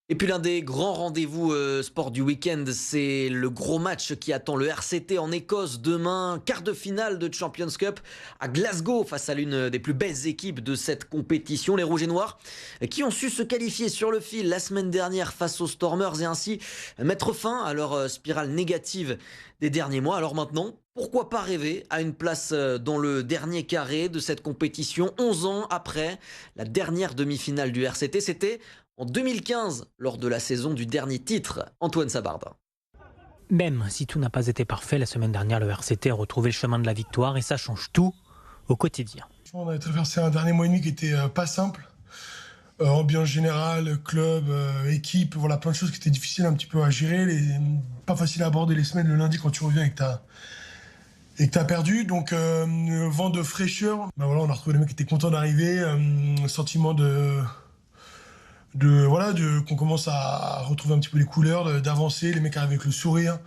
Et puis l'un des grands rendez-vous sport du week-end, c'est le gros match qui attend le RCT en Écosse demain, quart de finale de Champions Cup à Glasgow face à l'une des plus belles équipes de cette compétition, les Rouges et Noirs, qui ont su se qualifier sur le fil la semaine dernière face aux Stormers et ainsi mettre fin à leur spirale négative des derniers mois. Alors maintenant, pourquoi pas rêver à une place dans le dernier carré de cette compétition 11 ans après la dernière demi-finale du RCT, c'était en 2015, lors de la saison du dernier titre, Antoine Sabarda. Même si tout n'a pas été parfait, la semaine dernière, le RCT a retrouvé le chemin de la victoire et ça change tout au quotidien. On a traversé un dernier mois et demi qui était pas simple. Ambiance générale, club, équipe, voilà, plein de choses qui étaient difficiles un petit peu à gérer. Pas facile à aborder les semaines le lundi quand tu reviens et que t'as perdu. Donc, vent de fraîcheur. Ben voilà, on a retrouvé les mecs qui étaient contents d'arriver. Sentiment qu'on commence à retrouver un petit peu les couleurs, d'avancer, les mecs arrivent avec le sourire,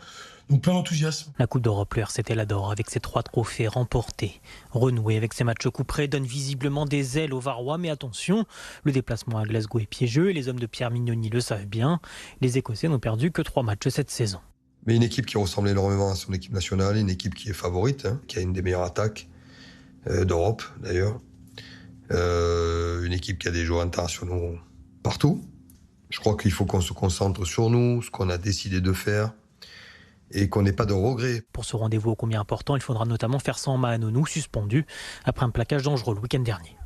donc plein d'enthousiasme. La Coupe d'Europe, le RCT l'adore avec ses 3 trophées remportés. Renouer avec ses matchs couperets donne visiblement des ailes aux Varois, mais attention, le déplacement à Glasgow est piégeux et les hommes de Pierre Mignoni le savent bien. Les Écossais n'ont perdu que 3 matchs cette saison. Mais une équipe qui ressemble énormément à son équipe nationale, une équipe qui est favorite, qui a une des meilleures attaques d'Europe d'ailleurs. Une équipe qui a des joueurs internationaux partout. Je crois qu'il faut qu'on se concentre sur nous, ce qu'on a décidé de faire et qu'on n'ait pas de regrets. Pour ce rendez-vous ô combien important, il faudra notamment faire sans Mahanonou, suspendu après un plaquage dangereux le week-end dernier.